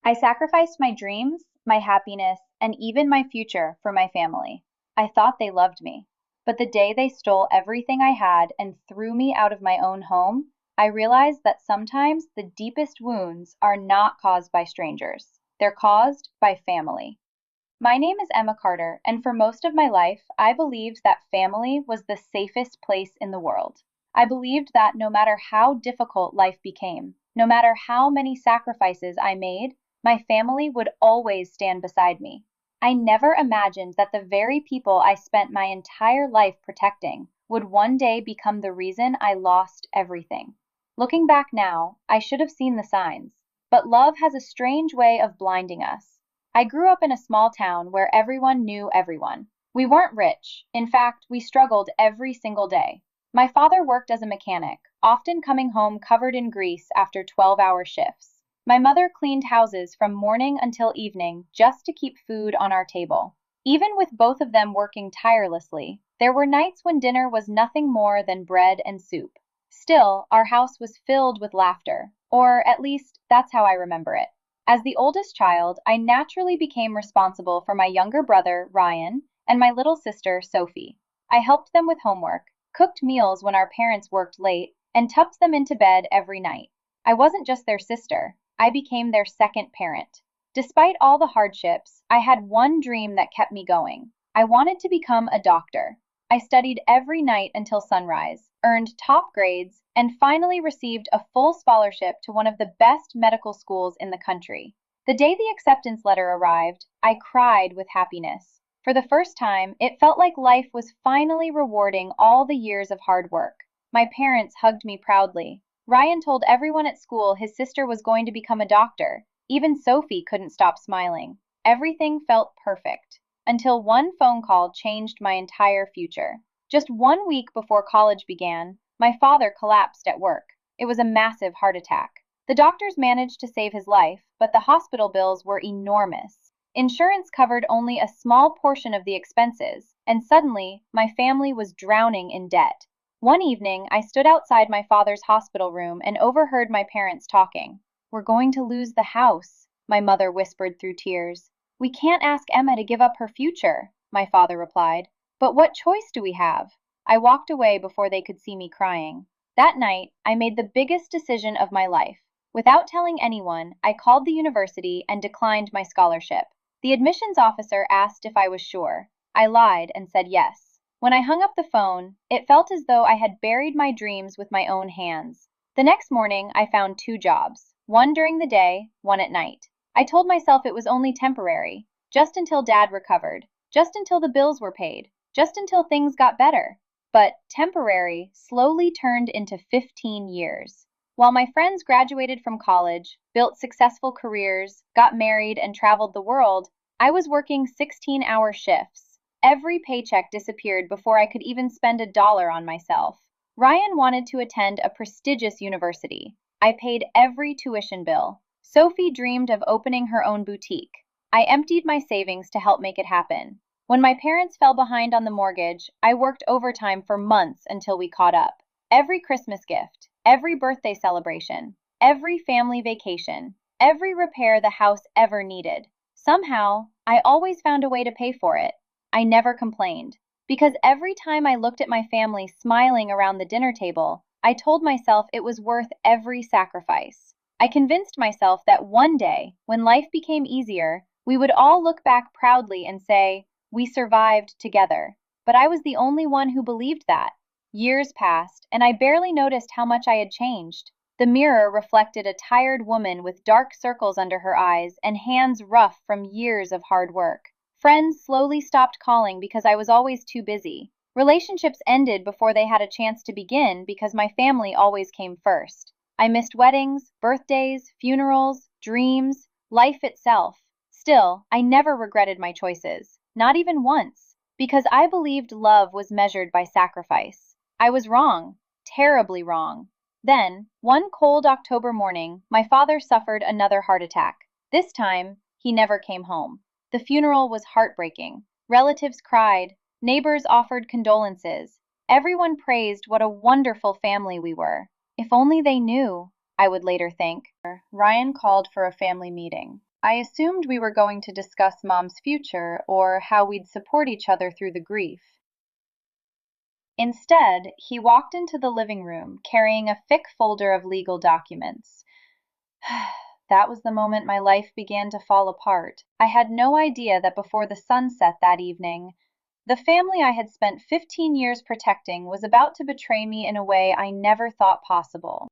I sacrificed my dreams, my happiness, and even my future for my family. I thought they loved me. But the day they stole everything I had and threw me out of my own home, I realized that sometimes the deepest wounds are not caused by strangers. They're caused by family. My name is Emma Carter, and for most of my life, I believed that family was the safest place in the world. I believed that no matter how difficult life became, no matter how many sacrifices I made, my family would always stand beside me. I never imagined that the very people I spent my entire life protecting would one day become the reason I lost everything. Looking back now, I should have seen the signs. But love has a strange way of blinding us. I grew up in a small town where everyone knew everyone. We weren't rich. In fact, we struggled every single day. My father worked as a mechanic, often coming home covered in grease after 12-hour shifts. My mother cleaned houses from morning until evening just to keep food on our table. Even with both of them working tirelessly, there were nights when dinner was nothing more than bread and soup. Still, our house was filled with laughter, or at least that's how I remember it. As the oldest child, I naturally became responsible for my younger brother, Ryan, and my little sister, Sophie. I helped them with homework, cooked meals when our parents worked late, and tucked them into bed every night. I wasn't just their sister, I became their second parent. Despite all the hardships, I had one dream that kept me going. I wanted to become a doctor. I studied every night until sunrise, earned top grades, and finally received a full scholarship to one of the best medical schools in the country. The day the acceptance letter arrived, I cried with happiness. For the first time, it felt like life was finally rewarding all the years of hard work. My parents hugged me proudly. Ryan told everyone at school his sister was going to become a doctor. Even Sophie couldn't stop smiling. Everything felt perfect. Until one phone call changed my entire future. Just 1 week before college began, my father collapsed at work. It was a massive heart attack. The doctors managed to save his life, but the hospital bills were enormous. Insurance covered only a small portion of the expenses, and suddenly, my family was drowning in debt. One evening, I stood outside my father's hospital room and overheard my parents talking. "We're going to lose the house," my mother whispered through tears. "We can't ask Emma to give up her future," my father replied. "But what choice do we have?" I walked away before they could see me crying. That night, I made the biggest decision of my life. Without telling anyone, I called the university and declined my scholarship. The admissions officer asked if I was sure. I lied and said yes. When I hung up the phone, it felt as though I had buried my dreams with my own hands. The next morning, I found two jobs, one during the day, one at night. I told myself it was only temporary, just until Dad recovered, just until the bills were paid, just until things got better. But temporary slowly turned into 15 years. While my friends graduated from college, built successful careers, got married, and traveled the world, I was working 16-hour shifts. Every paycheck disappeared before I could even spend $1 on myself. Ryan wanted to attend a prestigious university. I paid every tuition bill. Sophie dreamed of opening her own boutique. I emptied my savings to help make it happen. When my parents fell behind on the mortgage, I worked overtime for months until we caught up. Every Christmas gift, every birthday celebration, every family vacation, every repair the house ever needed. Somehow, I always found a way to pay for it. I never complained, because every time I looked at my family smiling around the dinner table, I told myself it was worth every sacrifice. I convinced myself that one day, when life became easier, we would all look back proudly and say, "We survived together." But I was the only one who believed that. Years passed, and I barely noticed how much I had changed. The mirror reflected a tired woman with dark circles under her eyes and hands rough from years of hard work. Friends slowly stopped calling because I was always too busy. Relationships ended before they had a chance to begin because my family always came first. I missed weddings, birthdays, funerals, dreams, life itself. Still, I never regretted my choices, not even once, because I believed love was measured by sacrifice. I was wrong, terribly wrong. Then, one cold October morning, my father suffered another heart attack. This time, he never came home. The funeral was heartbreaking. Relatives cried, neighbors offered condolences. Everyone praised what a wonderful family we were. If only they knew, I would later think. Ryan called for a family meeting. I assumed we were going to discuss Mom's future or how we'd support each other through the grief. Instead, he walked into the living room carrying a thick folder of legal documents. That was the moment my life began to fall apart. I had no idea that before the sun set that evening, the family I had spent 15 years protecting was about to betray me in a way I never thought possible.